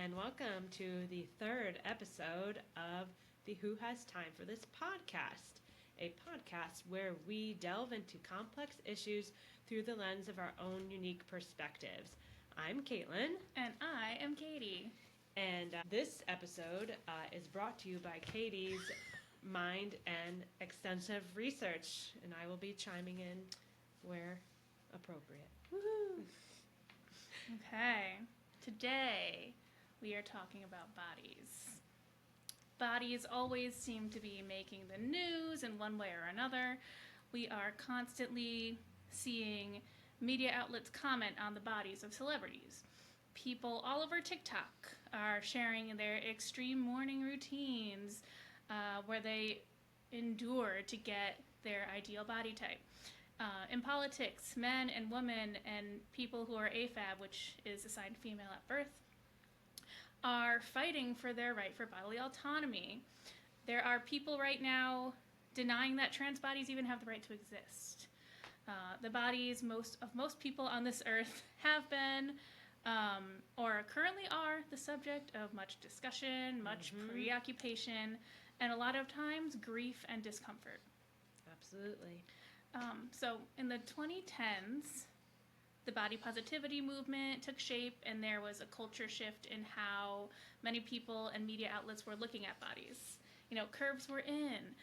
and welcome to the third episode of the Who Has Time for This podcast, a podcast where we delve into complex issues through the lens of our own unique perspectives. I'm Caitlin. And I am Katie. And this episode is brought to you by Katie's mind and extensive research, and I will be chiming in where appropriate. Woohoo! Okay, today we are talking about bodies. Bodies always seem to be making the news in one way or another. We are constantly seeing media outlets comment on the bodies of celebrities. People all over TikTok are sharing their extreme morning routines where they endure to get their ideal body type. In politics, men and women and people who are AFAB, which is assigned female at birth, are fighting for their right for bodily autonomy. There are people right now denying that trans bodies even have the right to exist. The bodies of most people on this earth have been or currently are the subject of much discussion, much preoccupation, and a lot of times grief and discomfort. Absolutely. So in the 2010s, the body positivity movement took shape, and there was a culture shift in how many people and media outlets were looking at bodies. You know, curves were in.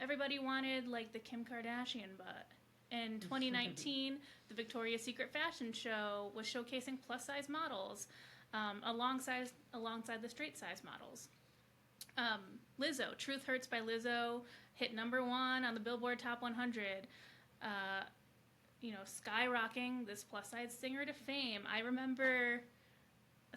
Everybody wanted, like, the Kim Kardashian butt. In 2019, the Victoria's Secret fashion show was showcasing plus-size models alongside the straight-size models. Lizzo, Truth Hurts by Lizzo, hit number 1 on the Billboard Top 100. Skyrocketing this plus-size singer to fame. I remember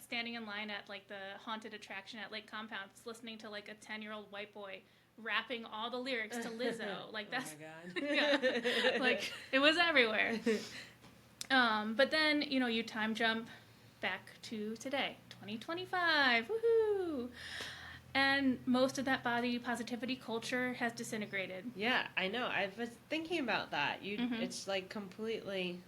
standing in line at, like, the haunted attraction at Lake Compound, listening to, like, a 10-year-old white boy rapping all the lyrics to Lizzo. Like, that's... Oh, my God. Yeah. Like, it was everywhere. But then, you time jump back to today, 2025. Woohoo! And most of that body positivity culture has disintegrated. Yeah, I know. I was thinking about that. It's like completely,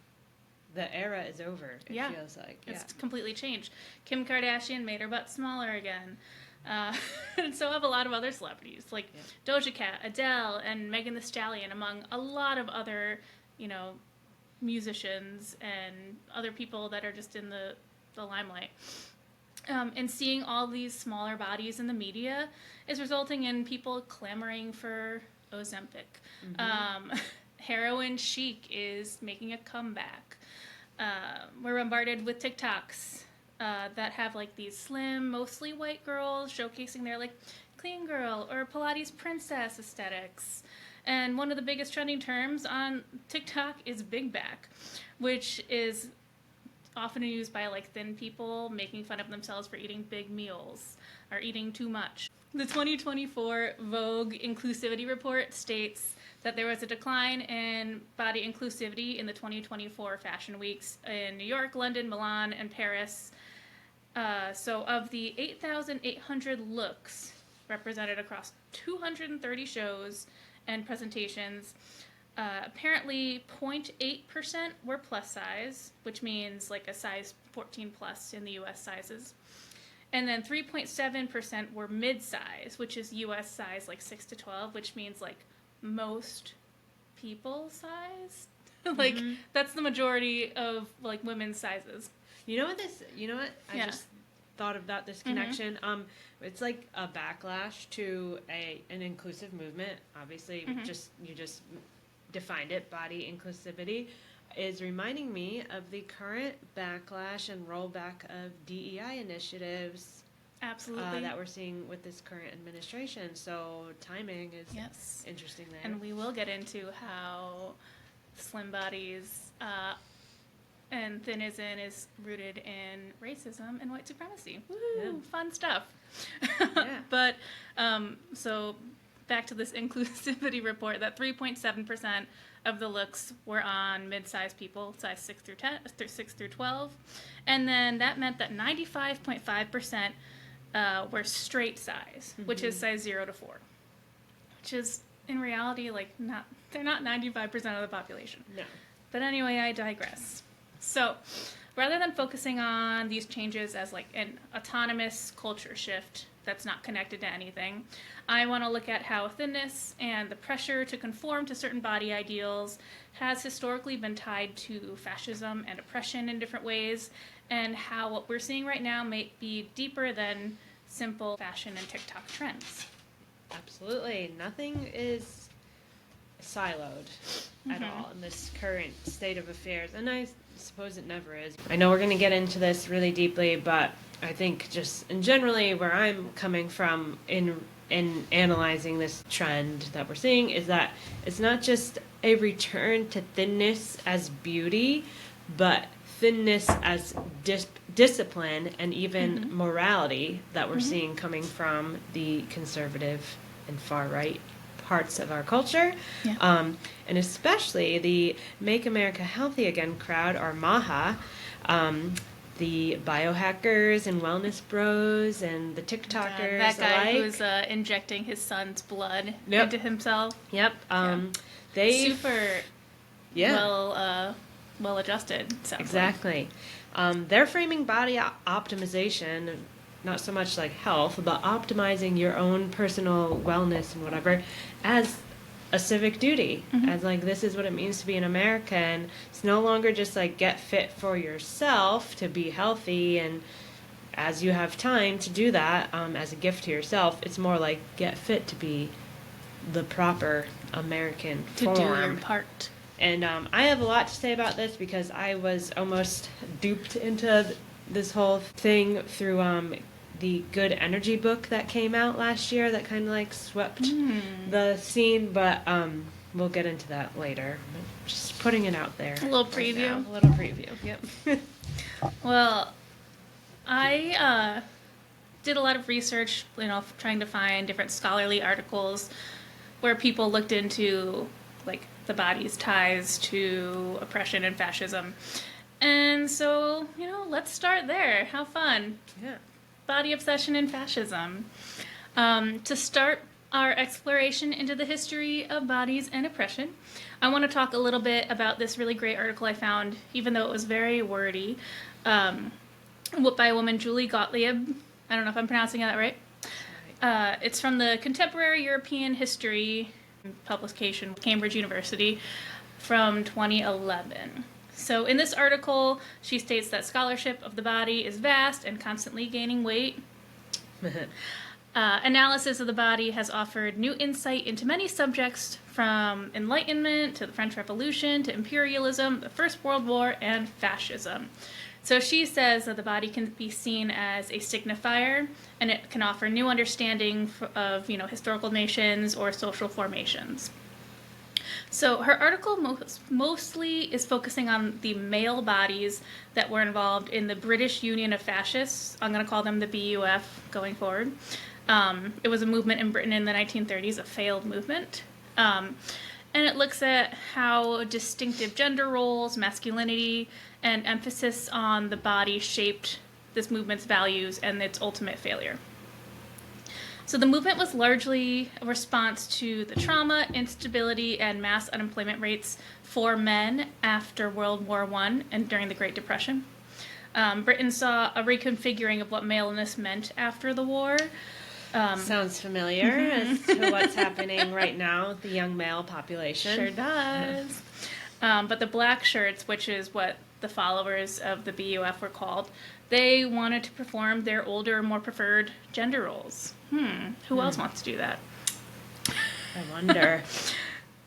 the era is over, it feels like. Yeah. It's completely changed. Kim Kardashian made her butt smaller again. And so have a lot of other celebrities, like Doja Cat, Adele, and Megan Thee Stallion, among a lot of other, musicians and other people that are just in the limelight. And seeing all these smaller bodies in the media is resulting in people clamoring for Ozempic. Heroin chic is making a comeback. We're bombarded with TikToks that have, like, these slim, mostly white girls showcasing their, like, clean girl or Pilates princess aesthetics. And one of the biggest trending terms on TikTok is big back, which is often used by, like, thin people making fun of themselves for eating big meals or eating too much. The 2024 Vogue Inclusivity Report states that there was a decline in body inclusivity in the 2024 fashion weeks in New York, London, Milan, and Paris. So of the 8,800 looks represented across 230 shows and presentations, apparently 0.8% were plus size, which means like a size 14 plus in the U.S. sizes. And then 3.7% were mid-size, which is U.S. size like 6 to 12, which means like most people size. Like that's the majority of like women's sizes. You know what? I just thought about this connection. It's like a backlash to an inclusive movement. Obviously, you just defined it, body inclusivity, is reminding me of the current backlash and rollback of DEI initiatives. Absolutely. That we're seeing with this current administration. So timing is interesting there. And we will get into how slim bodies and thinism is rooted in racism and white supremacy. Woo! Fun stuff. But so back to this inclusivity report, that 3.7% of the looks were on mid-sized people, size 6 through 12. And then that meant that 95.5% were straight size, which is size 0 to 4. Which is, in reality, like, they're not 95% of the population. No. But anyway, I digress. So, rather than focusing on these changes as like an autonomous culture shift that's not connected to anything, I want to look at how thinness and the pressure to conform to certain body ideals has historically been tied to fascism and oppression in different ways, and how what we're seeing right now may be deeper than simple fashion and TikTok trends. Absolutely. Nothing is siloed at all in this current state of affairs, and I suppose it never is. I know we're going to get into this really deeply, but I think just in generally where I'm coming from in analyzing this trend that we're seeing is that it's not just a return to thinness as beauty, but thinness as discipline and even morality that we're seeing coming from the conservative and far right parts of our culture. Yeah. And especially the Make America Healthy Again crowd, or MAHA, the biohackers and wellness bros and the TikTokers that guy alike. who's injecting his son's blood into himself. Yep. They super well adjusted. Exactly. They're framing body optimization, not so much like health, but optimizing your own personal wellness and whatever, as a civic duty, as like this is what it means to be an American. It's no longer just like get fit for yourself to be healthy, and as you have time to do that as a gift to yourself, it's more like get fit to be the proper American form. To do your part. And I have a lot to say about this because I was almost duped into this whole thing through the Good Energy book that came out last year that kind of like swept the scene, but we'll get into that later. Just putting it out there. A little preview. Right, a little preview, yep. Well, I did a lot of research, trying to find different scholarly articles where people looked into like the body's ties to oppression and fascism. And so, let's start there. How fun. Yeah. Body obsession and fascism. To start our exploration into the history of bodies and oppression, I want to talk a little bit about this really great article I found, even though it was very wordy, by a woman, Julie Gottlieb. I don't know if I'm pronouncing that right. It's from the Contemporary European History publication, Cambridge University, from 2011. So in this article, she states that scholarship of the body is vast and constantly gaining weight. Analysis of the body has offered new insight into many subjects, from Enlightenment to the French Revolution to imperialism, the First World War, and fascism. So she says that the body can be seen as a signifier, and it can offer new understanding of historical nations or social formations. So her article mostly is focusing on the male bodies that were involved in the British Union of Fascists. I'm going to call them the BUF going forward. It was a movement in Britain in the 1930s, a failed movement. And it looks at how distinctive gender roles, masculinity, and emphasis on the body shaped this movement's values and its ultimate failure. So the movement was largely a response to the trauma, instability, and mass unemployment rates for men after World War I and during the Great Depression. Britain saw a reconfiguring of what maleness meant after the war. Sounds familiar as to what's happening right now with the young male population. Sure does. But the Blackshirts, which is what the followers of the BUF were called, they wanted to perform their older, more preferred gender roles. Who else wants to do that? I wonder.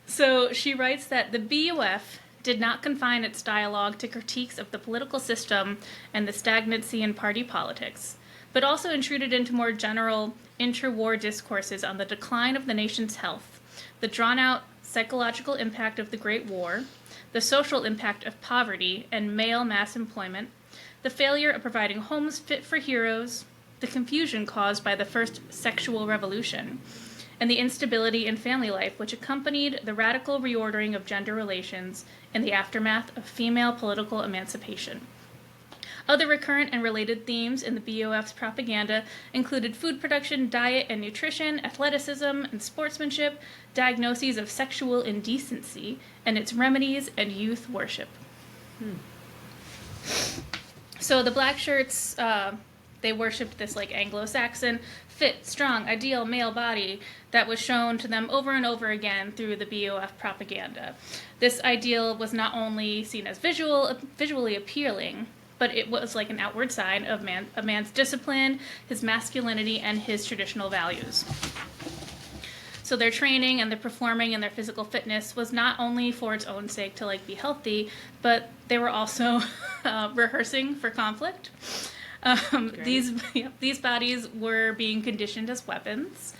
So she writes that the BUF did not confine its dialogue to critiques of the political system and the stagnancy in party politics, but also intruded into more general interwar discourses on the decline of the nation's health, the drawn-out psychological impact of the Great War, the social impact of poverty and male mass employment, the failure of providing homes fit for heroes, the confusion caused by the first sexual revolution, and the instability in family life which accompanied the radical reordering of gender relations in the aftermath of female political emancipation. Other recurrent and related themes in the BOF's propaganda included food production, diet and nutrition, athleticism and sportsmanship, diagnoses of sexual indecency, and its remedies and youth worship. So the Blackshirts, they worshipped this like Anglo-Saxon, fit, strong, ideal male body that was shown to them over and over again through the BOF propaganda. This ideal was not only seen as visually appealing, but it was like an outward sign of a man's discipline, his masculinity, and his traditional values. So their training and their performing and their physical fitness was not only for its own sake to like be healthy, but they were also rehearsing for conflict. These bodies were being conditioned as weapons,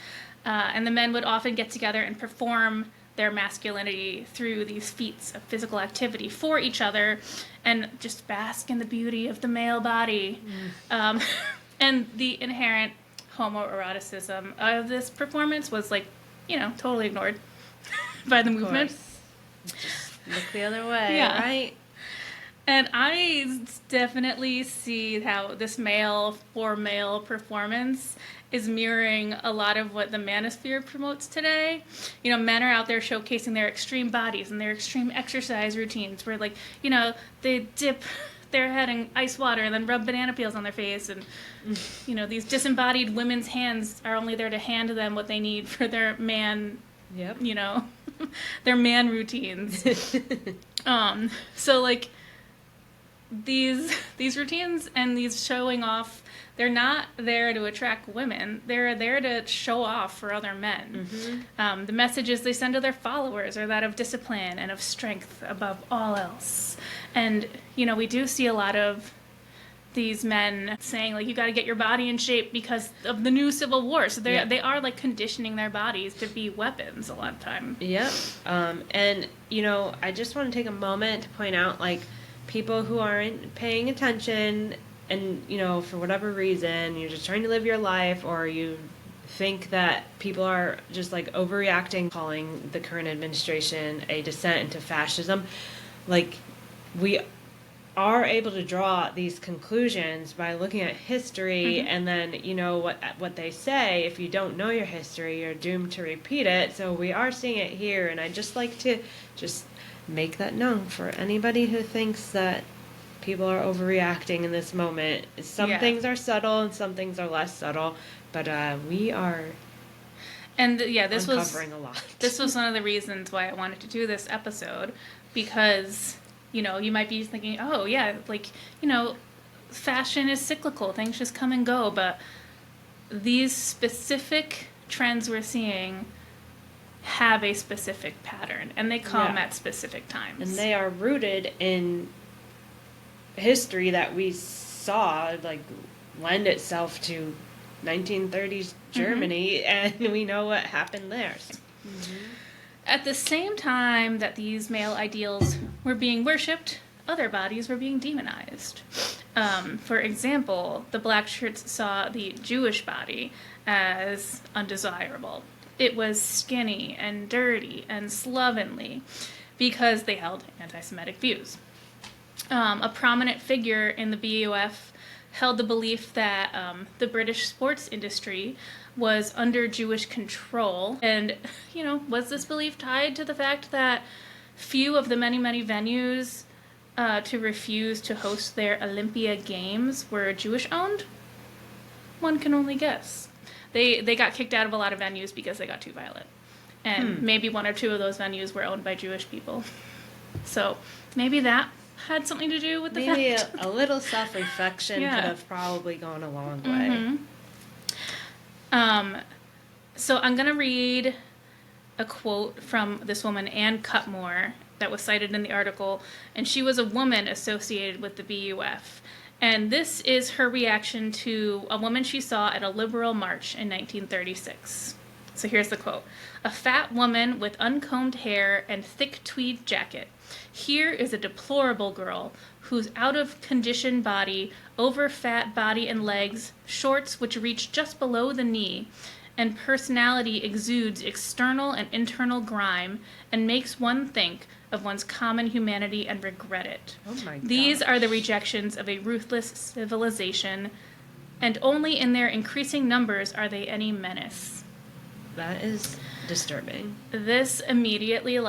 and the men would often get together and perform their masculinity through these feats of physical activity for each other and just bask in the beauty of the male body. And the inherent homoeroticism of this performance was like, totally ignored by the movement. Just look the other way, right? And I definitely see how this male for male performance is mirroring a lot of what the manosphere promotes today. Men are out there showcasing their extreme bodies and their extreme exercise routines where, like, they dip their head in ice water and then rub banana peels on their face. And, these disembodied women's hands are only there to hand them what they need for their man, their man routines. So, like, these routines and these showing off, they're not there to attract women. They're there to show off for other men. Mm-hmm. The messages they send to their followers are that of discipline and of strength above all else. And, we do see a lot of these men saying, like, you got to get your body in shape because of the new Civil War. So they are, like, conditioning their bodies to be weapons a lot of time. Yep. And, I just want to take a moment to point out, like, people who aren't paying attention and, for whatever reason, you're just trying to live your life, or you think that people are just like overreacting, calling the current administration a descent into fascism. Like, we are able to draw these conclusions by looking at history, and then, what they say. If you don't know your history, you're doomed to repeat it. So we are seeing it here, and I just like to just make that known for anybody who thinks that people are overreacting in this moment. Some things are subtle and some things are less subtle, but we are this uncovering a lot. This was one of the reasons why I wanted to do this episode, because you might be thinking, oh yeah, like, fashion is cyclical, things just come and go, but these specific trends we're seeing have a specific pattern, and they come at specific times. And they are rooted in history that we saw, like, lend itself to 1930s Germany, and we know what happened there. At the same time that these male ideals were being worshipped, other bodies were being demonized. For example, the Blackshirts saw the Jewish body as undesirable. It was skinny and dirty and slovenly because they held anti-Semitic views. A prominent figure in the BOF held the belief that the British sports industry was under Jewish control. And, was this belief tied to the fact that few of the many, many venues to refuse to host their Olympia Games were Jewish-owned? One can only guess. They got kicked out of a lot of venues because they got too violent. And maybe one or two of those venues were owned by Jewish people. So maybe that had something to do with the fact. Maybe a little self-reflection could have probably gone a long way. So I'm going to read a quote from this woman, Anne Cutmore, that was cited in the article, and she was a woman associated with the BUF. And this is her reaction to a woman she saw at a liberal march in 1936. So here's the quote. "A fat woman with uncombed hair and thick tweed jacket. Here is a deplorable girl whose out-of-condition body, over-fat body and legs, shorts which reach just below the knee, and personality exudes external and internal grime and makes one think of one's common humanity and regret it. Oh my God. These are the rejections of a ruthless civilization, and only in their increasing numbers are they any menace." That is disturbing. This immediately,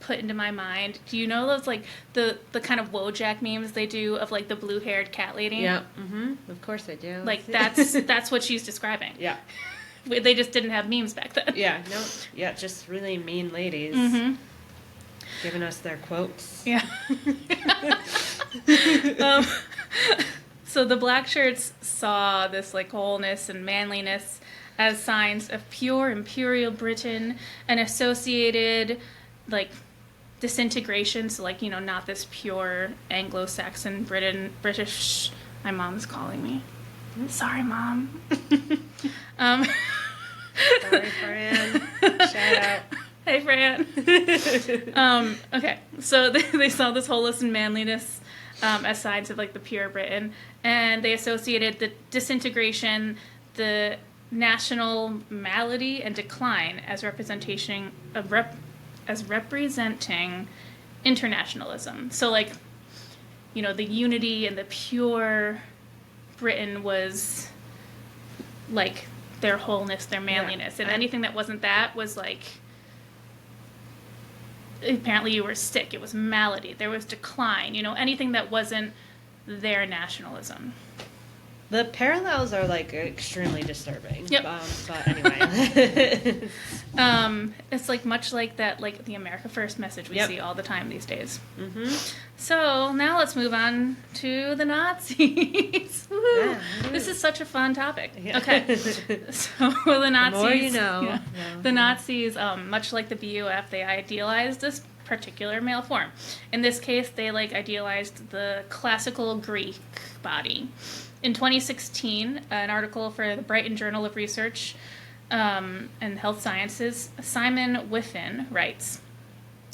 put into my mind. Do you know those, like, the kind of Wojak memes they do of, like, the blue-haired cat lady? Yeah. Of course I do. Like, that's what she's describing. Yeah. They just didn't have memes back then. Yeah, no. Yeah, just really mean ladies. Giving us their quotes. Yeah. So the Blackshirts saw this, like, wholeness and manliness as signs of pure imperial Britain and associated, like, disintegration. So, like, you know, not this pure Anglo-Saxon British. My mom's calling me. Sorry, Mom. Sorry, Fran. Shout out. Hey, Fran. Okay, so they saw this wholeness and manliness as signs of, like, the pure Britain, and they associated the disintegration, the national malady and decline as representing internationalism. So, like, you know, the unity and the pure Britain was, like, their wholeness, their manliness, and anything that wasn't that was, like, apparently you were sick. It was malady. There was decline. You know, anything that wasn't their nationalism. The parallels are, like, extremely disturbing. Yep. But anyway. It's, like, much like that, like, the America First message we see all the time these days. So now let's move on to the Nazis. Woohoo! Yeah. This is such a fun topic. Yeah. Okay. So the Nazis. The more you know. Yeah. The Nazis, much like the BUF, they idealized this particular male form. In this case, they, like, idealized the classical Greek body. In 2016, an article for the Brighton Journal of Research and Health Sciences, Simon Whiffin writes,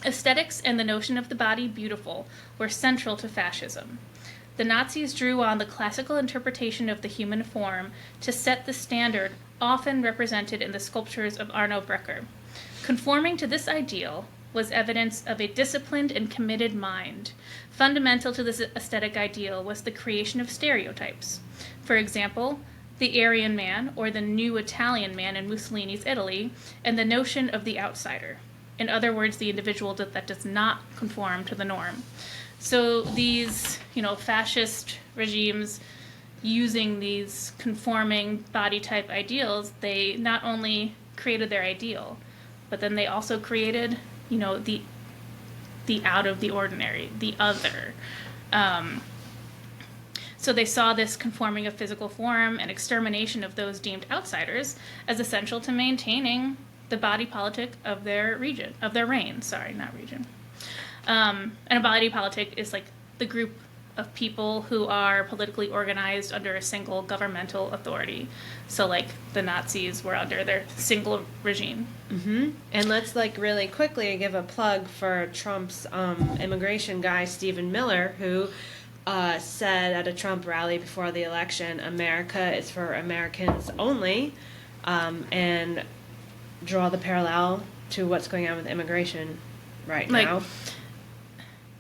"Aesthetics and the notion of the body beautiful were central to fascism. The Nazis drew on the classical interpretation of the human form to set the standard often represented in the sculptures of Arno Breker. Conforming to this ideal was evidence of a disciplined and committed mind. Fundamental to this aesthetic ideal was the creation of stereotypes. For example, the Aryan man, or the new Italian man in Mussolini's Italy, and the notion of the outsider. In other words, the individual that does not conform to the norm." So these, you know, fascist regimes using these conforming body type ideals, they not only created their ideal, but then they also created, you know, the out of the ordinary, the other. So they saw this conforming of physical form and extermination of those deemed outsiders as essential to maintaining the body politic of their region, of their reign. Sorry, not region. And a body politic is, like, the group of people who are politically organized under a single governmental authority. So, like, the Nazis were under their single regime. And let's, like, really quickly give a plug for Trump's immigration guy, Stephen Miller, who said at a Trump rally before the election, "America is for Americans only," and draw the parallel to what's going on with immigration right now.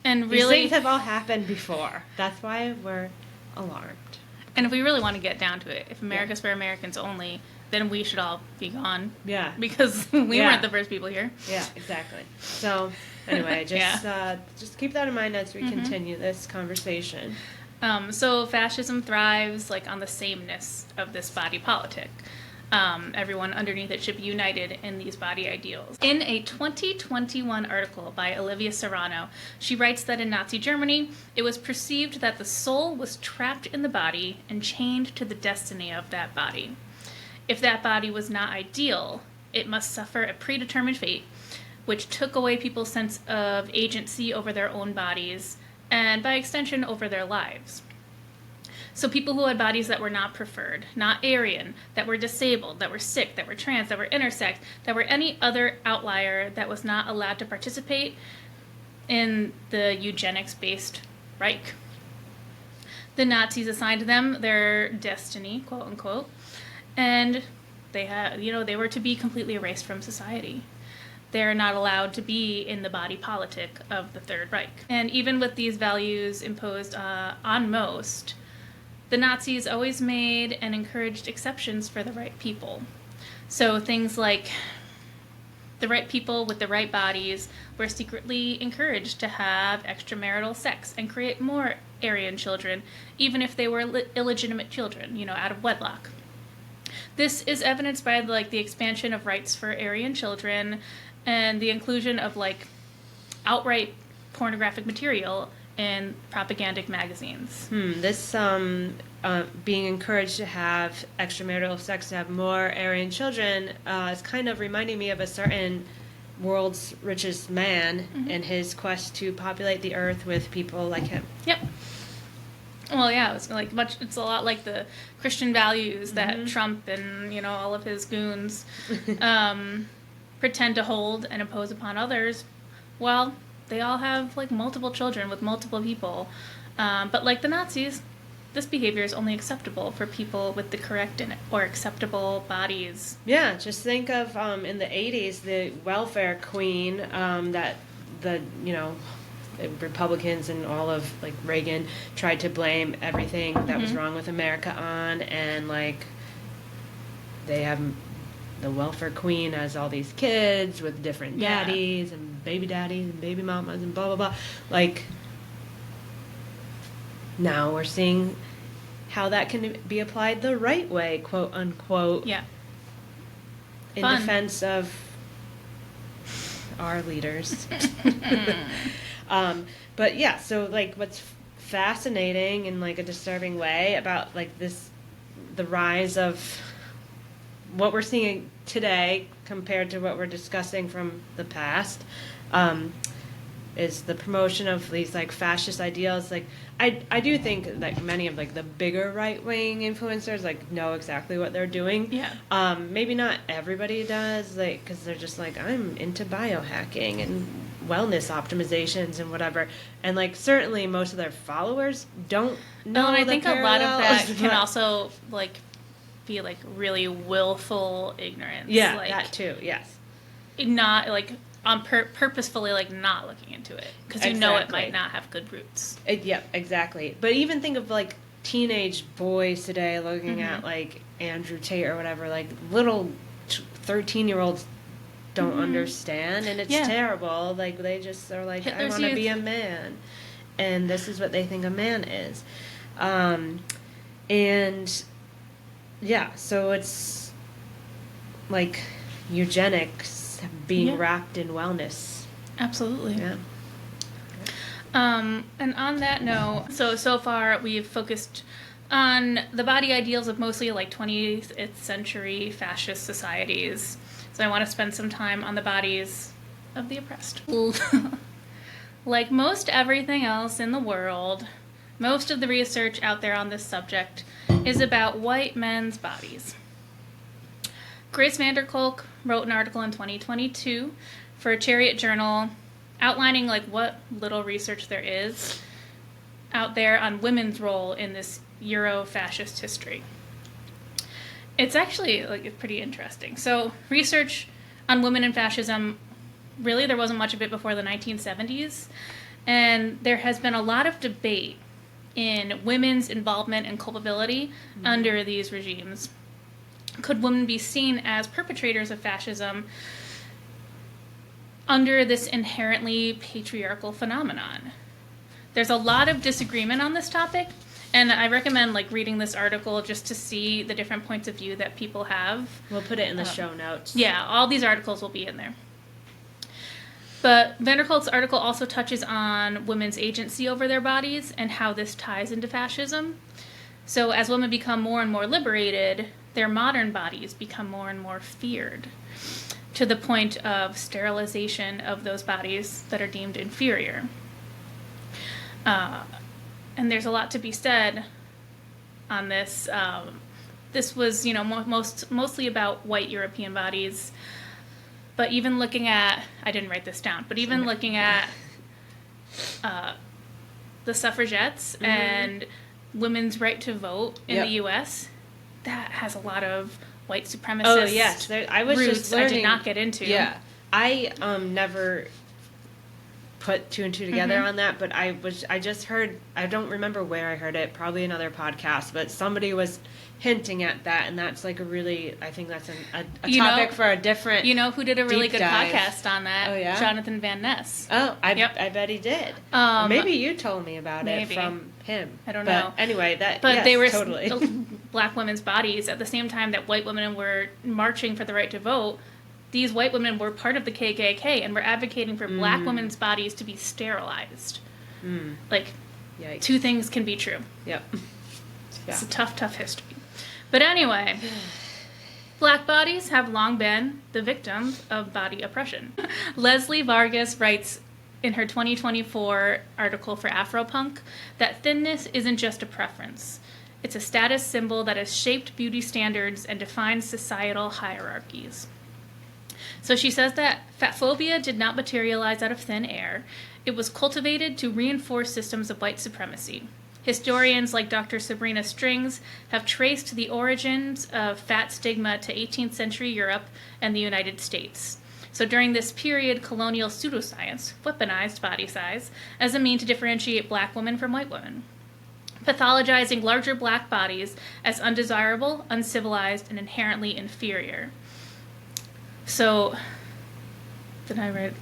And These really, things have all happened before. That's why we're alarmed. and if we really want to get down to it, if America's for Americans only, then we should all be gone. Yeah. Because we weren't the first people here. Yeah, exactly. So, anyway, just keep that in mind as we continue this conversation. So fascism thrives, like, on the sameness of this body politic. Everyone underneath it should be united in these body ideals. In a 2021 article by Olivia Serrano, she writes that in Nazi Germany, it was perceived that the soul was trapped in the body and chained to the destiny of that body. If that body was not ideal, it must suffer a predetermined fate, which took away people's sense of agency over their own bodies, and by extension, over their lives. So people who had bodies that were not preferred, not Aryan, that were disabled, that were sick, that were trans, that were intersex, that were any other outlier that was not allowed to participate in the eugenics-based Reich. The Nazis assigned them their destiny, quote unquote, and they were to be completely erased from society. They're not allowed to be in the body politic of the Third Reich. And even with these values imposed on most, the Nazis always made and encouraged exceptions for the right people. So things like The right people with the right bodies were secretly encouraged to have extramarital sex and create more Aryan children, even if they were illegitimate children, out of wedlock. This is evidenced by the expansion of rights for Aryan children and the inclusion of outright pornographic material in propagandic magazines. This being encouraged to have extramarital sex, to have more Aryan children, is kind of reminding me of a certain world's richest man in his quest to populate the earth with people like him. Yep. Well, yeah, it's it's a lot like the Christian values that Trump and all of his goons pretend to hold and impose upon others. Well, they all have multiple children with multiple people, but like the Nazis, this behavior is only acceptable for people with the correct or acceptable bodies. Yeah, just think of in the 80s, the welfare queen that the Republicans and all of Reagan tried to blame everything that was wrong with America on, and they have the welfare queen has all these kids with different daddies and baby mamas and blah blah blah. Now we're seeing how that can be applied the right way, quote unquote. Yeah. In defense of our leaders. But yeah, so what's fascinating in a disturbing way about the rise of what we're seeing today compared to what we're discussing from the past, is the promotion of these fascist ideals. I do think many of the bigger right-wing influencers know exactly what they're doing. Yeah. Maybe not everybody does, because they're just I'm into biohacking and wellness optimizations and whatever, and certainly most of their followers don't know. And I think a lot of that can but... also be really willful ignorance. Yeah, that too. Yes. Not on purposefully not looking into it because it might not have good roots. Yep, exactly. But even think of teenage boys today looking at Andrew Tate or whatever, little 13-year-olds don't understand, and it's terrible. They just are I want to be a man, and this is what they think a man is, and yeah, so it's eugenics being wrapped in wellness. Absolutely. Yeah. And on that note, so far we've focused on the body ideals of mostly 20th century fascist societies. So I want to spend some time on the bodies of the oppressed. Like most everything else in the world, most of the research out there on this subject is about white men's bodies. Grace Vanderkolk wrote an article in 2022 for Chariot Journal outlining what little research there is out there on women's role in this Euro-fascist history. It's actually pretty interesting. So research on women in fascism, really there wasn't much of it before the 1970s, and there has been a lot of debate in women's involvement and culpability under these regimes. Could women be seen as perpetrators of fascism under this inherently patriarchal phenomenon? There's a lot of disagreement on this topic, and I recommend reading this article just to see the different points of view that people have. We'll put it in the show notes. Yeah, all these articles will be in there. But Vanderkolk's article also touches on women's agency over their bodies and how this ties into fascism. So as women become more and more liberated, their modern bodies become more and more feared, to the point of sterilization of those bodies that are deemed inferior. And there's a lot to be said on this. This was, mostly about white European bodies. But even looking at, I didn't write this down, but even looking at the suffragettes and women's right to vote in the U.S., that has a lot of white supremacist I was roots just learning. I did not get into. Yeah. I never put two and two together on that, but I just heard, I don't remember where I heard it, probably another podcast, but somebody was hinting at that, and that's like a really, I think that's a topic for a different, you know who did a really good dive. Podcast on that? Oh, yeah? Jonathan Van Ness. Oh, I bet he did. Maybe you told me about it from him. I don't know. Anyway, they were totally. Black women's bodies at the same time that white women were marching for the right to vote. These white women were part of the KKK and were advocating for black women's bodies to be sterilized. Like, Yikes. Two things can be true. Yep. It's a tough, tough history. But anyway, black bodies have long been the victims of body oppression. Leslie Vargas writes in her 2024 article for Afropunk that thinness isn't just a preference. It's a status symbol that has shaped beauty standards and defined societal hierarchies. So she says that fat phobia did not materialize out of thin air. It was cultivated to reinforce systems of white supremacy. Historians like Dr. Sabrina Strings have traced the origins of fat stigma to 18th century Europe and the United States. So during this period, colonial pseudoscience weaponized body size as a means to differentiate black women from white women, pathologizing larger black bodies as undesirable, uncivilized, and inherently inferior. So, did I write?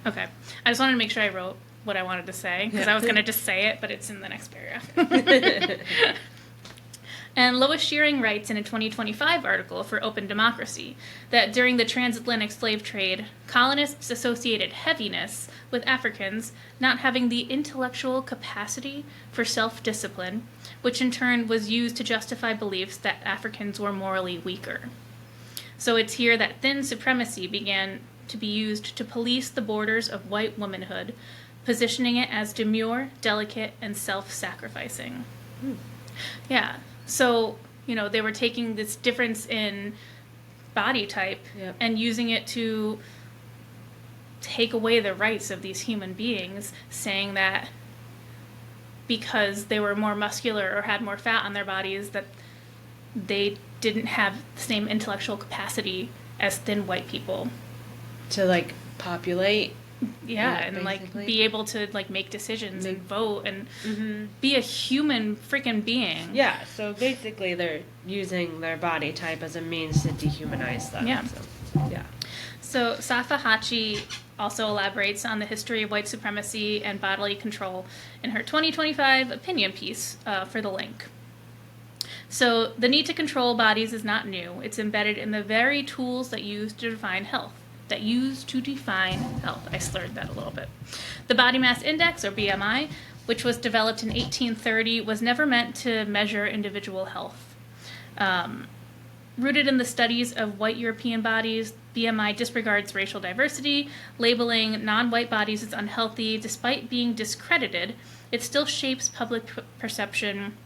Okay. I just wanted to make sure I wrote what I wanted to say, because I was going to just say it, but it's in the next paragraph. And Lois Shearing writes in a 2025 article for Open Democracy that during the transatlantic slave trade, colonists associated heaviness with Africans not having the intellectual capacity for self-discipline, which in turn was used to justify beliefs that Africans were morally weaker. So it's here that thin supremacy began to be used to police the borders of white womanhood, positioning it as demure, delicate, and self-sacrificing. Yeah. So, you know, they were taking this difference in body type and using it to take away the rights of these human beings, saying that because they were more muscular or had more fat on their bodies, that they didn't have the same intellectual capacity as thin white people. To, like, populate. Yeah, and basically. Like, be able to, like, make decisions and vote and be a human freaking being. Yeah, so basically they're using their body type as a means to dehumanize them. Yeah. So Safa Hachi also elaborates on the history of white supremacy and bodily control in her 2025 opinion piece for The Link. So the need to control bodies is not new. It's embedded in the very tools that use to define health. I slurred that a little bit. The Body Mass Index, or BMI, which was developed in 1830, was never meant to measure individual health. Rooted in the studies of white European bodies, BMI disregards racial diversity, labeling non-white bodies as unhealthy. Despite being discredited, it still shapes public perception,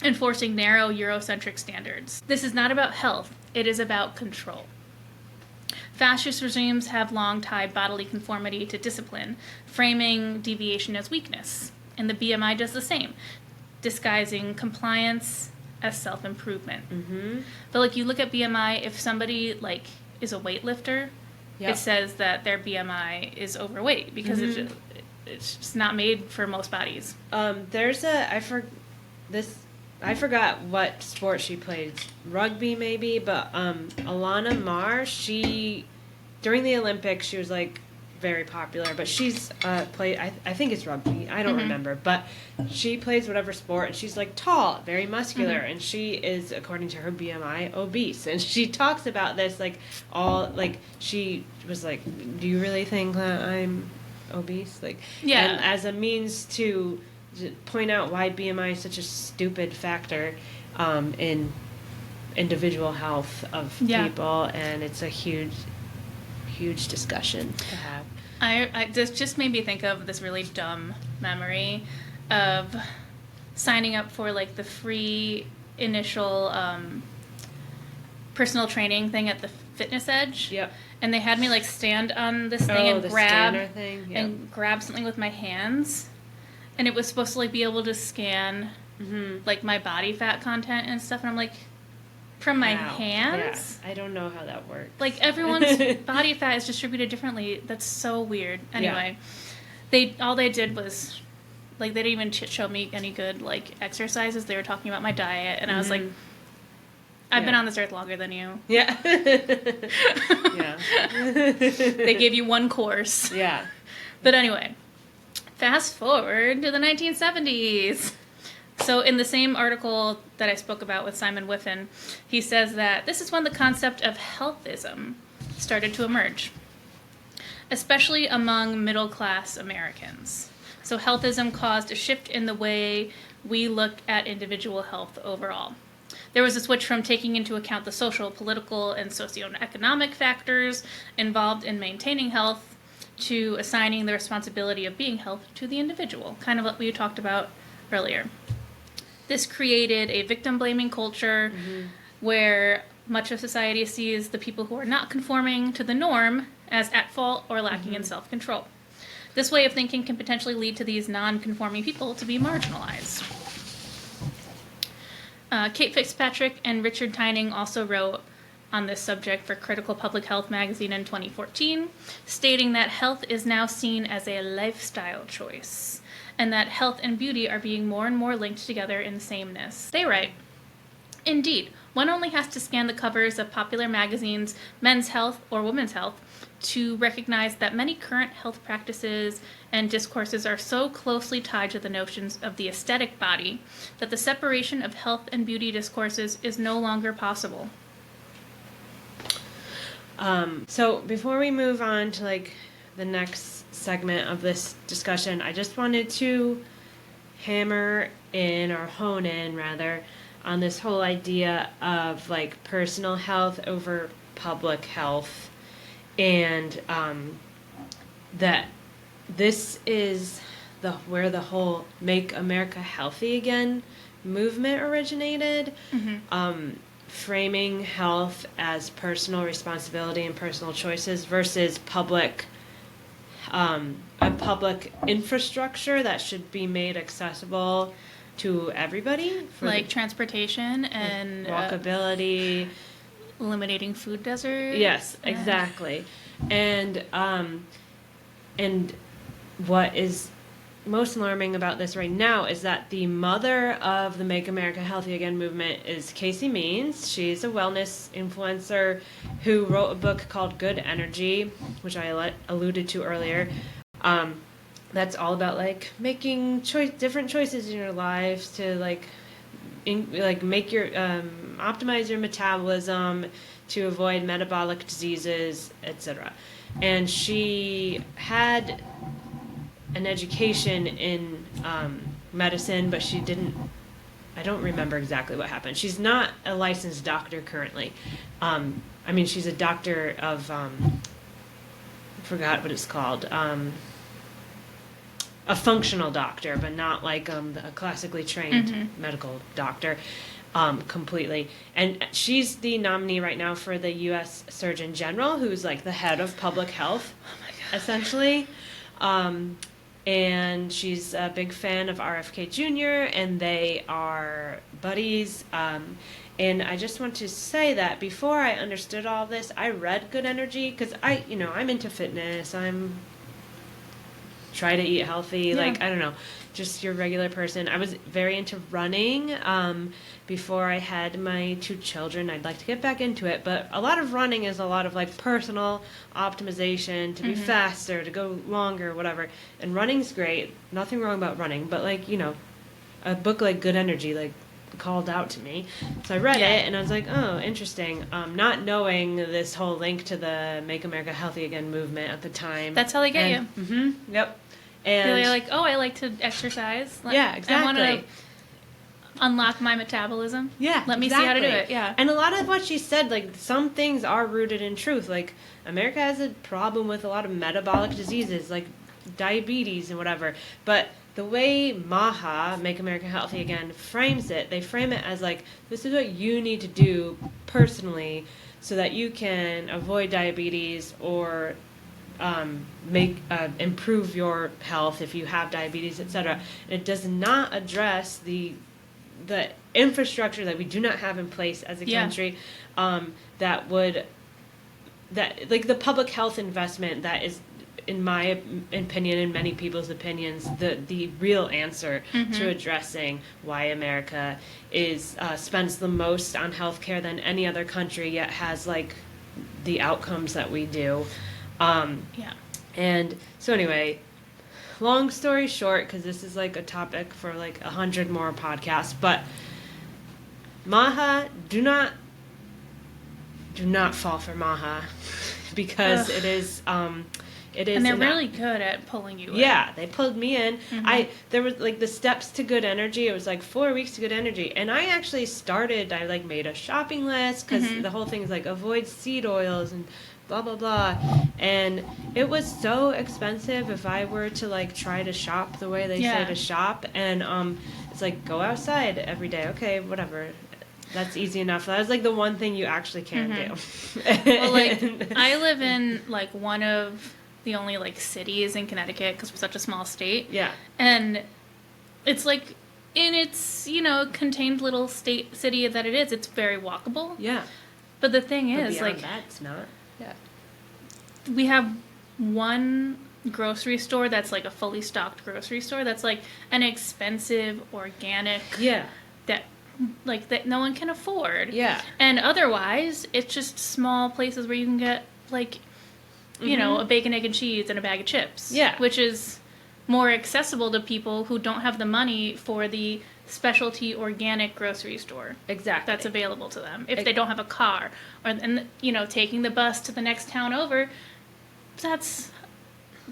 enforcing narrow Eurocentric standards. This is not about health, it is about control. Fascist regimes have long tied bodily conformity to discipline, framing deviation as weakness. And the BMI does the same, disguising compliance as self-improvement. But, like, you look at BMI, if somebody, like, is a weightlifter, it says that their BMI is overweight because it's just not made for most bodies. There's I forgot what sport she played. Rugby, maybe, but Alana Marr, during the Olympics, she was, like, very popular, but she's played, I think it's rugby, I don't remember, but she plays whatever sport, and she's, like, tall, very muscular, and she is, according to her BMI, obese, and she talks about this, like, she was like, do you really think that I'm obese? Like, and as a means to point out why BMI is such a stupid factor in individual health of people, and it's a huge discussion to have. This just made me think of this really dumb memory of signing up for, like, the free initial personal training thing at the Fitness Edge. Yep. And they had me, like, stand on this thing and grab and grab something with my hands. And it was supposed to, like, be able to scan like my body fat content and stuff, and I'm like, from my Wow. hands. Yeah. I don't know how that works. Like, everyone's body fat is distributed differently. That's so weird. Anyway, all they did was, like, they didn't even show me any good, like, exercises. They were talking about my diet, and I was like, I've been on this earth longer than you. Yeah. Yeah. They gave you one course. Yeah. But anyway, fast forward to the 1970s. So in the same article that I spoke about with Simon Whiffin, he says that this is when the concept of healthism started to emerge, especially among middle-class Americans. So healthism caused a shift in the way we look at individual health overall. There was a switch from taking into account the social, political, and socioeconomic factors involved in maintaining health to assigning the responsibility of being healthy to the individual, kind of what we talked about earlier. This created a victim-blaming culture where much of society sees the people who are not conforming to the norm as at fault or lacking in self-control. This way of thinking can potentially lead to these non-conforming people to be marginalized. Kate Fitzpatrick and Richard Tyning also wrote on this subject for Critical Public Health magazine in 2014, stating that health is now seen as a lifestyle choice, and that health and beauty are being more and more linked together in sameness. They write, "Indeed, one only has to scan the covers of popular magazines, Men's Health or Women's Health, to recognize that many current health practices and discourses are so closely tied to the notions of the aesthetic body that the separation of health and beauty discourses is no longer possible." So before we move on to like the next segment of this discussion, I just wanted to hammer in, or hone in rather, on this whole idea of like personal health over public health, and that this is where the whole Make America Healthy Again movement originated. Framing health as personal responsibility and personal choices versus a public infrastructure that should be made accessible to everybody, like transportation and walkability, eliminating food deserts. Yes, exactly. And what is most alarming about this right now is that the mother of the Make America Healthy Again movement is Casey Means. She's a wellness influencer who wrote a book called Good Energy, which I alluded to earlier. That's all about like making different choices in your lives to make your optimize your metabolism to avoid metabolic diseases, etc. And she had an education in medicine, but she didn't. I don't remember exactly what happened. She's not a licensed doctor currently. She's a doctor of I forgot what it's called. A functional doctor, but not like a classically trained medical doctor completely. And she's the nominee right now for the U.S. Surgeon General, who's like the head of public health, essentially. And she's a big fan of RFK Jr., and they are buddies. And I just want to say that before I understood all this, I read Good Energy because I'm into fitness. I'm try to eat healthy. Yeah. Like, I don't know, just your regular person. I was very into running before I had my 2 children. I'd like to get back into it, but a lot of running is a lot of like personal optimization to be faster, to go longer, whatever. And running's great. Nothing wrong about running, but like, a book like Good Energy like called out to me. So I read it and I was like, oh, interesting. Not knowing this whole link to the Make America Healthy Again movement at the time. That's how they get you. Mm-hmm. Yep. And they're like, oh, I like to exercise. Yeah, exactly. I want to unlock my metabolism. Yeah, Let me see how to do it. Yeah. And a lot of what she said, like, some things are rooted in truth. Like, America has a problem with a lot of metabolic diseases, like diabetes and whatever. But the way MAHA, Make America Healthy Again, frames it, they frame it as like, this is what you need to do personally so that you can avoid diabetes or improve your health if you have diabetes, etc. It does not address the the infrastructure that we do not have in place as a country, that would, that like the public health investment that is, in my opinion and many people's opinions, the real answer to addressing why America is spends the most on healthcare than any other country, yet has like the outcomes that we do. And so anyway, long story short, because this is like a topic for like 100 more podcasts, but Maha, do not fall for Maha, because it is and they're really good at pulling you in. Yeah, they pulled me in. There was like the steps to good energy. It was like 4 weeks to good energy, and I actually started. I like made a shopping list, because the whole thing is like avoid seed oils and blah blah blah, and it was so expensive if I were to like try to shop the way they say to shop, and it's like go outside every day. Okay, whatever. That's easy enough. That was like the one thing you actually can do. Well, like I live in like one of the only like cities in Connecticut, because we're such a small state. Yeah. And it's like in its, contained little city that it is, it's very walkable. Yeah. But the thing is, like, that, it's not. Yeah. We have one grocery store that's like a fully stocked grocery store that's like an expensive organic. Yeah. That no one can afford. Yeah. And otherwise, it's just small places where you can get like, a bacon, egg, and cheese and a bag of chips. Yeah. Which is more accessible to people who don't have the money for the specialty organic grocery store. Exactly. That's available to them if they don't have a car, or taking the bus to the next town over. That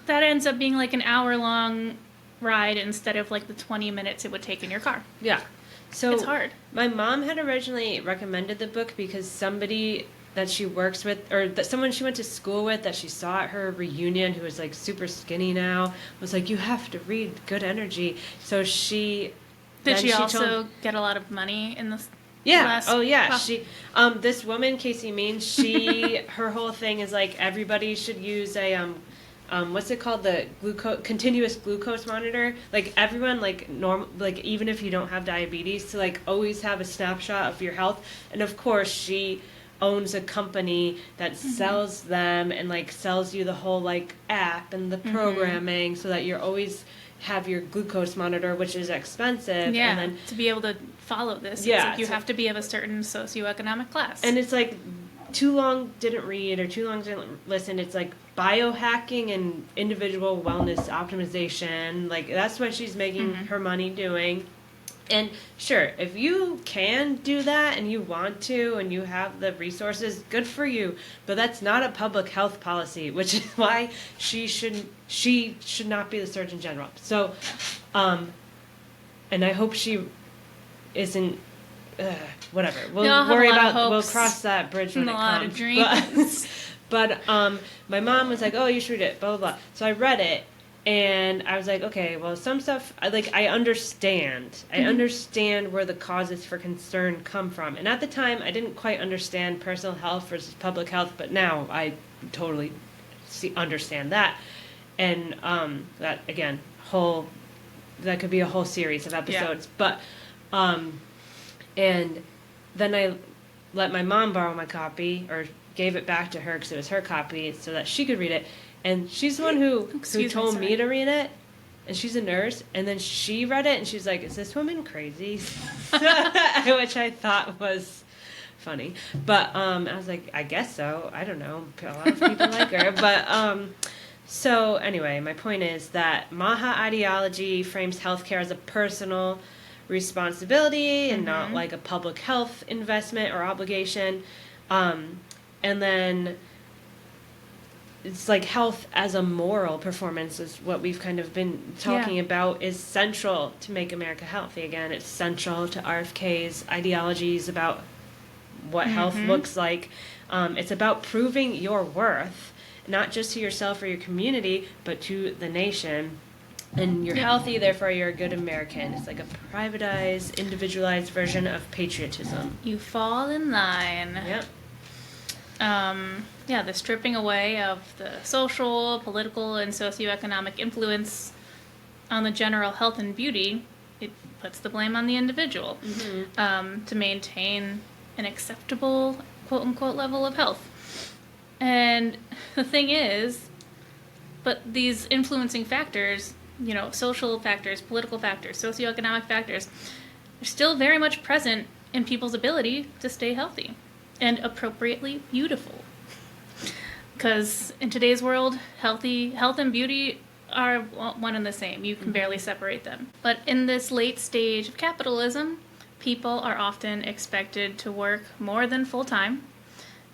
ends up being like an hour-long ride instead of like the 20 minutes it would take in your car. Yeah. So it's hard. My mom had originally recommended the book because somebody that she works with, or that someone she went to school with that she saw at her reunion, who was like super skinny now, was like, you have to read Good Energy. So she... Did she also get a lot of money in this? Yeah. She, this woman, Casey Means, her whole thing is like everybody should use a what's it called, the continuous glucose monitor. Like everyone, like like even if you don't have diabetes, to like always have a snapshot of your health. And of course, she owns a company that sells them and like sells you the whole like app and the programming, so that you're always have your glucose monitor, which is expensive. Yeah, and then to be able to follow this, it's like you have to be of a certain socioeconomic class. And it's like too long didn't read or too long didn't listen. It's like biohacking and individual wellness optimization. Like that's what she's making her money doing. And sure, if you can do that and you want to and you have the resources, good for you. But that's not a public health policy, which is why she should not be the Surgeon General. So, and I hope she isn't. Whatever. We'll worry about. We'll cross that bridge when it comes. A lot of dreams. But my mom was like, "Oh, you should read it." Blah blah blah. So I read it. And I was like, okay, well, some stuff, I understand. I understand where the causes for concern come from. And at the time, I didn't quite understand personal health versus public health, but now I totally understand that. And that, again, that could be a whole series of episodes. Yeah. But, and then I let my mom borrow my copy, or gave it back to her because it was her copy, so that she could read it. And she's the one who told me to read it, and she's a nurse, and then she read it, and she's like, is this woman crazy? Which I thought was funny. But I was like, I guess so. I don't know. A lot of people like her. But so anyway, my point is that Maha ideology frames healthcare as a personal responsibility and not like a public health investment or obligation. And then it's like health as a moral performance is what we've kind of been talking about, is central to make America healthy. Again, it's central to RFK's ideologies about what health looks like. It's about proving your worth, not just to yourself or your community, but to the nation. And you're healthy, therefore you're a good American. It's like a privatized, individualized version of patriotism. You fall in line. Yep. The stripping away of the social, political, and socioeconomic influence on the general health and beauty, it puts the blame on the individual to maintain an acceptable, quote-unquote, level of health. And the thing is, but these influencing factors, social factors, political factors, socioeconomic factors, are still very much present in people's ability to stay healthy and appropriately beautiful. Because in today's world, health and beauty are one and the same. You can barely separate them. But in this late stage of capitalism, people are often expected to work more than full-time.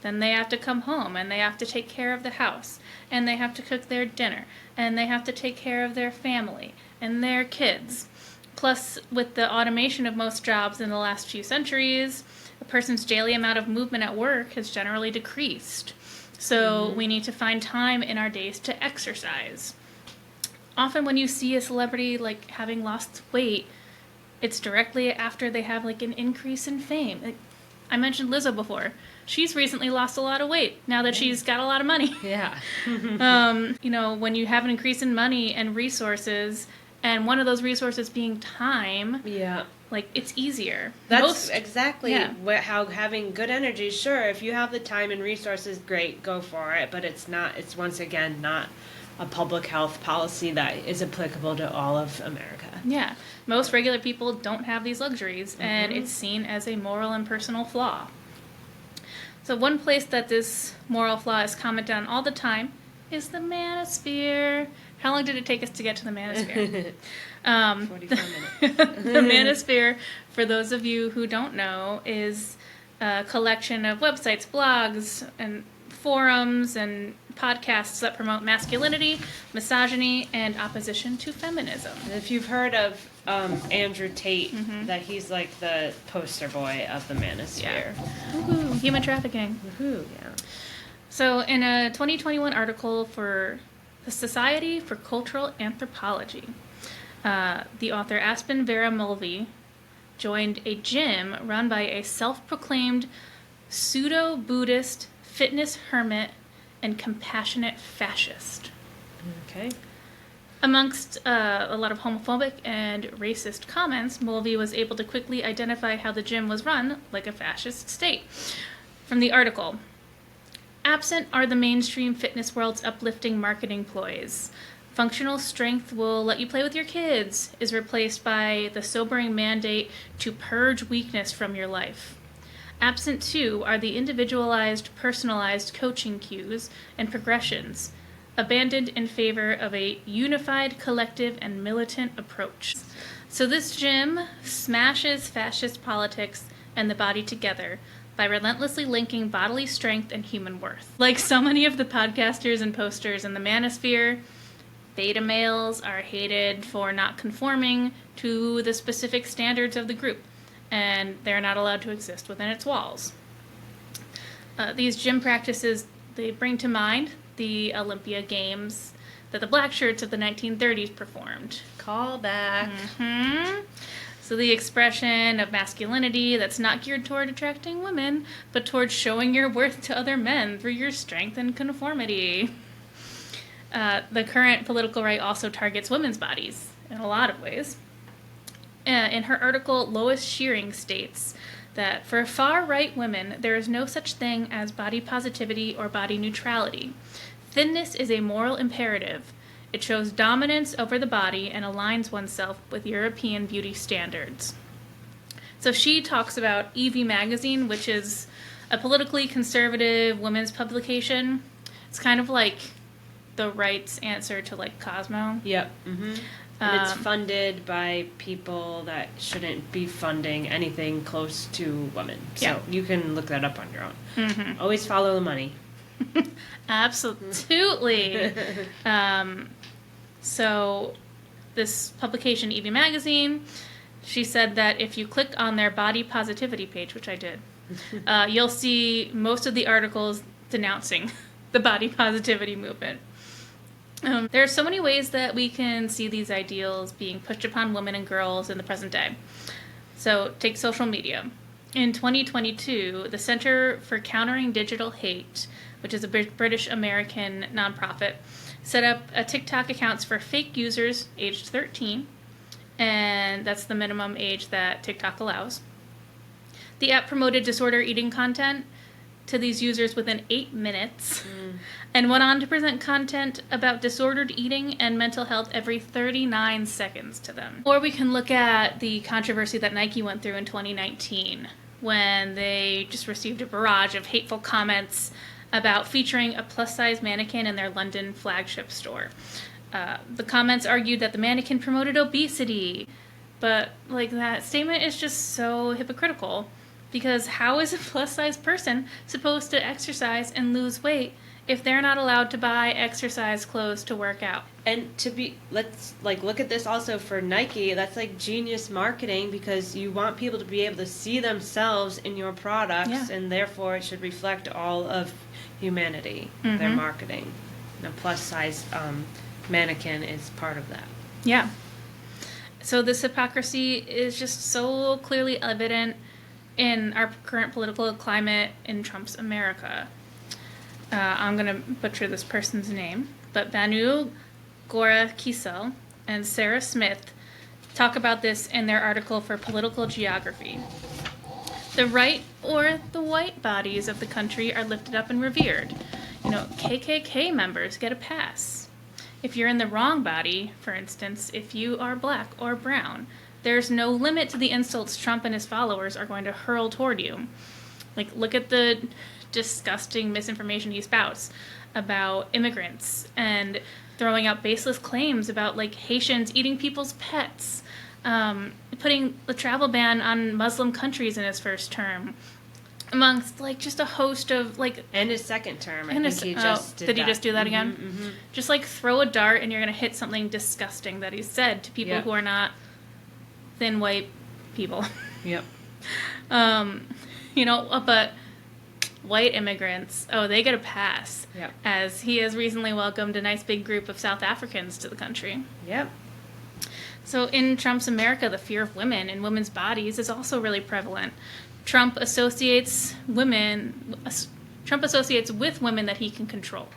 Then they have to come home, and they have to take care of the house, and they have to cook their dinner, and they have to take care of their family and their kids. Plus, with the automation of most jobs in the last few centuries, a person's daily amount of movement at work has generally decreased. So we need to find time in our days to exercise. Often when you see a celebrity like having lost weight, it's directly after they have like an increase in fame. Like, I mentioned Lizzo before. She's recently lost a lot of weight now that she's got a lot of money. Yeah. When you have an increase in money and resources, and one of those resources being time, like, it's easier. That's exactly how having good energy, sure, if you have the time and resources, great, go for it. But it's once again not a public health policy that is applicable to all of America. Yeah. Most regular people don't have these luxuries, and it's seen as a moral and personal flaw. So one place that this moral flaw is commented on all the time is the manosphere. How long did it take us to get to the manosphere? 44 minutes. The manosphere, for those of you who don't know, is a collection of websites, blogs, and forums, and podcasts that promote masculinity, misogyny, and opposition to feminism. And if you've heard of Andrew Tate, that he's like the poster boy of the manosphere. Yeah. Woohoo, human trafficking. Woohoo, yeah. So in a 2021 article for the Society for Cultural Anthropology, the author Aspen Vera Mulvey joined a gym run by a self-proclaimed pseudo-Buddhist fitness hermit and compassionate fascist. Okay. Amongst a lot of homophobic and racist comments, Mulvey was able to quickly identify how the gym was run like a fascist state. From the article, absent are the mainstream fitness world's uplifting marketing ploys. Functional strength will let you play with your kids is replaced by the sobering mandate to purge weakness from your life. Absent, too, are the individualized, personalized coaching cues and progressions, abandoned in favor of a unified, collective, and militant approach. So this gym smashes fascist politics and the body together by relentlessly linking bodily strength and human worth. Like so many of the podcasters and posters in the manosphere, beta males are hated for not conforming to the specific standards of the group, and they're not allowed to exist within its walls. These gym practices, they bring to mind the Olympia Games that the Blackshirts of the 1930s performed. Call back. So the expression of masculinity that's not geared toward attracting women, but towards showing your worth to other men through your strength and conformity. The current political right also targets women's bodies in a lot of ways. In her article, Lois Shearing states that for far-right women, there is no such thing as body positivity or body neutrality. Thinness is a moral imperative. It shows dominance over the body and aligns oneself with European beauty standards. So she talks about Evie magazine, which is a politically conservative women's publication. It's kind of like the right's answer to like Cosmo. Yep. And it's funded by people that shouldn't be funding anything close to women. So you can look that up on your own. Always follow the money. Absolutely. So this publication, Evie Magazine, she said that if you click on their body positivity page, which I did, you'll see most of the articles denouncing the body positivity movement. There are so many ways that we can see these ideals being pushed upon women and girls in the present day. So take social media. In 2022, the Center for Countering Digital Hate, which is a British-American nonprofit, set up TikTok accounts for fake users aged 13 and that's the minimum age that TikTok allows. The app promoted disorder eating content to these users within 8 minutes and went on to present content about disordered eating and mental health every 39 seconds to them. Or we can look at the controversy that Nike went through in 2019 when they just received a barrage of hateful comments about featuring a plus-size mannequin in their London flagship store. The comments argued that the mannequin promoted obesity, but like that statement is just so hypocritical. Because how is a plus-size person supposed to exercise and lose weight if they're not allowed to buy exercise clothes to work out? And let's look at this also for Nike. That's like genius marketing, because you want people to be able to see themselves in your products, and therefore it should reflect all of humanity, their marketing. And a plus-size mannequin is part of that. Yeah. So this hypocrisy is just so clearly evident in our current political climate in Trump's America. I'm going to butcher this person's name, but Banu Gora-Kisel and Sarah Smith talk about this in their article for Political Geography. The right or the white bodies of the country are lifted up and revered. KKK members get a pass. If you're in the wrong body, for instance, if you are black or brown, there's no limit to the insults Trump and his followers are going to hurl toward you. Like, look at the disgusting misinformation he spouts about immigrants and throwing out baseless claims about, like, Haitians eating people's pets, putting the travel ban on Muslim countries in his first term, amongst, like, just a host of, like... And his second term. I think he just did that. Did he just do that again? Mm-hmm. Just, like, throw a dart and you're going to hit something disgusting that he said to people who are not thin white people. Yep. But white immigrants, they get a pass. Yep. As he has recently welcomed a nice big group of South Africans to the country. Yep. So in Trump's America, the fear of women and women's bodies is also really prevalent. Trump associates with women that he can control.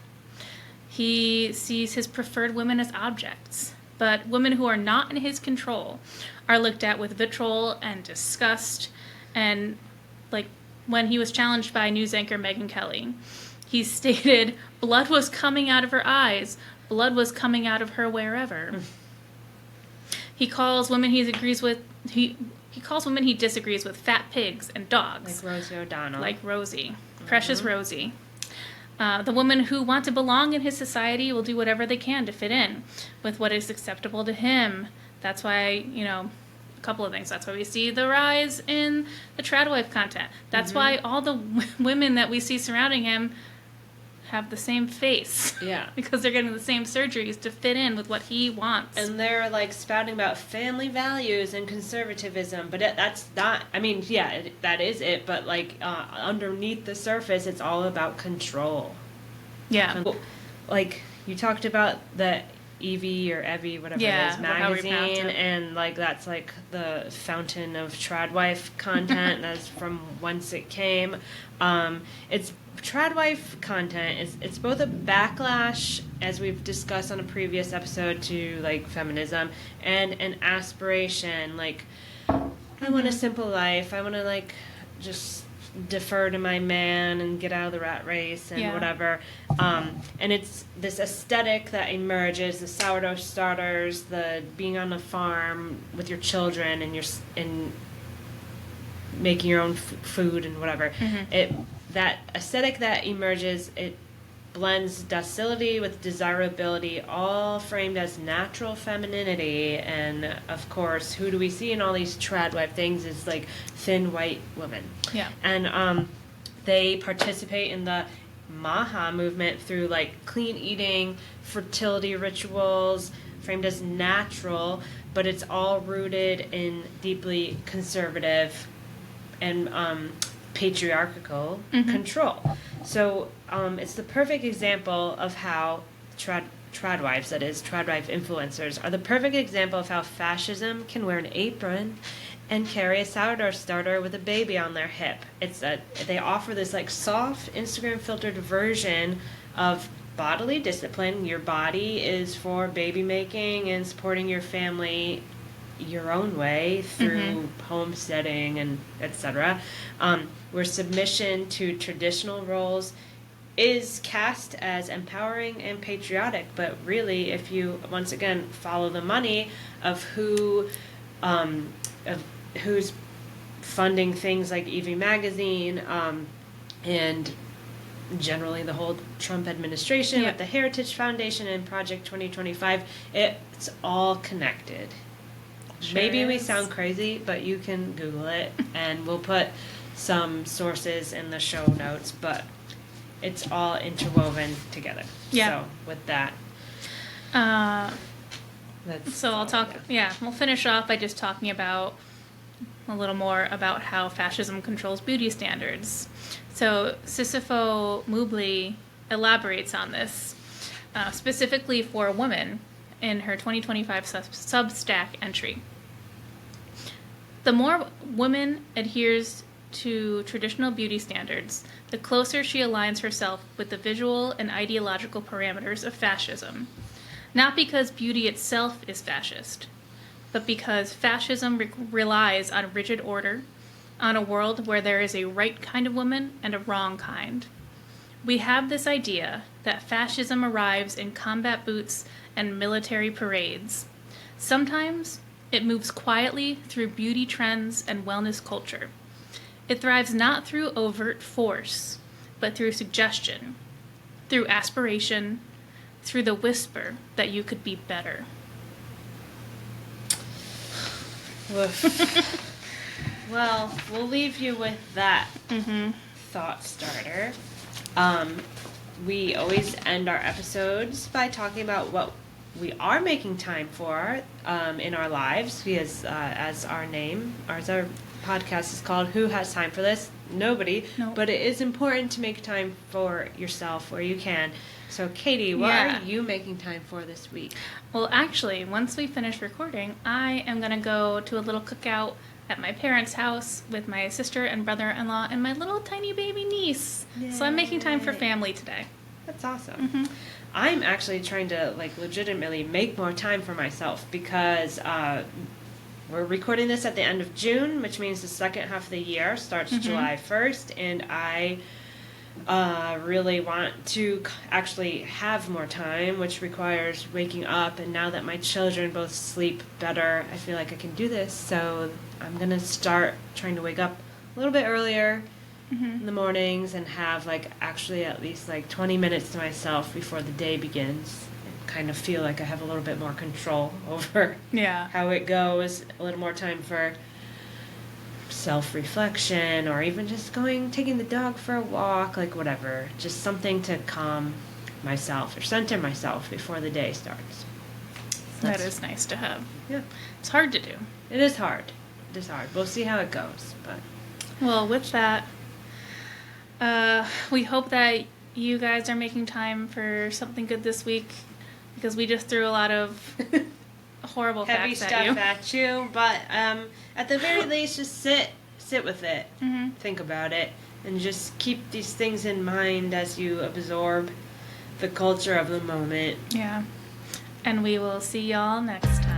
He sees his preferred women as objects, but women who are not in his control are looked at with vitriol and disgust. And like when he was challenged by news anchor Megyn Kelly, he stated, "Blood was coming out of her eyes. Blood was coming out of her wherever." He calls women he disagrees with fat pigs and dogs. Like Rosie O'Donnell. Like Rosie. Precious Rosie. The women who want to belong in his society will do whatever they can to fit in with what is acceptable to him. That's why, a couple of things. That's why we see the rise in the tradwife content. That's why all the women that we see surrounding him have the same face. Yeah. Because they're getting the same surgeries to fit in with what he wants. And they're like spouting about family values and conservatism, but that's not, that is it, but like underneath the surface, it's all about control. Yeah. Like you talked about the Evie or Evie, whatever it is, magazine, and like that's like the fountain of tradwife content. That's from whence it came. It's tradwife content. It's both a backlash, as we've discussed on a previous episode, to like feminism, and an aspiration. Like, I want a simple life. I want to like just defer to my man and get out of the rat race and whatever. And it's this aesthetic that emerges: the sourdough starters, the being on a farm with your children, and making your own food and whatever. That aesthetic that emerges, it blends docility with desirability, all framed as natural femininity. And of course, who do we see in all these tradwife things is like thin white women. Yeah. And they participate in the Maha movement through like clean eating, fertility rituals, framed as natural, but it's all rooted in deeply conservative and patriarchal control. So it's the perfect example of how tradwives, that is, tradwife influencers, are the perfect example of how fascism can wear an apron and carry a sourdough starter with a baby on their hip. They offer this like soft Instagram filtered version of bodily discipline. Your body is for baby making and supporting your family your own way through homesteading and etc., where submission to traditional roles is cast as empowering and patriotic, but really, if you once again follow the money of who's funding things like EV Magazine, and generally the whole Trump administration with the Heritage Foundation and Project 2025, it's all connected. Maybe we sound crazy, but you can Google it, and we'll put some sources in the show notes, but it's all interwoven together. Yeah. So with that, so I'll talk. Yeah, we'll finish off by just talking about a little more about how fascism controls beauty standards. So Sisypho Mobley elaborates on this, specifically for a woman in her 2025 Substack entry. The more woman adheres to traditional beauty standards, the closer she aligns herself with the visual and ideological parameters of fascism. Not because beauty itself is fascist, but because fascism relies on rigid order, on a world where there is a right kind of woman and a wrong kind. We have this idea that fascism arrives in combat boots and military parades. Sometimes it moves quietly through beauty trends and wellness culture. It thrives not through overt force, but through suggestion, through aspiration, through the whisper that you could be better. Well, we'll leave you with that thought starter. We always end our episodes by talking about what we are making time for in our lives, because as our podcast is called, Who Has Time for This? Nobody. No. But it is important to make time for yourself where you can. So, Katie, what are you making time for this week? Well, actually, once we finish recording, I am going to go to a little cookout at my parents' house with my sister and brother-in-law and my little tiny baby niece. Yay. So I'm making time for family today. That's awesome. I'm actually trying to legitimately make more time for myself, because we're recording this at the end of June, which means the second half of the year starts July 1st, and I really want to actually have more time, which requires waking up, and now that my children both sleep better, I feel like I can do this, so I'm going to start trying to wake up a little bit earlier in the mornings and have actually at least 20 minutes to myself before the day begins, and kind of feel like I have a little bit more control over how it goes, a little more time for self-reflection, or even just taking the dog for a walk, whatever, just something to calm myself or center myself before the day starts. So that is nice to have. Yeah. It's hard to do. It is hard. It is hard. We'll see how it goes. But well, with that, we hope that you guys are making time for something good this week, because we just threw a lot of horrible heavy facts stuff at you. But at the very least, just sit with it, think about it, and just keep these things in mind as you absorb the culture of the moment. Yeah. And we will see y'all next time.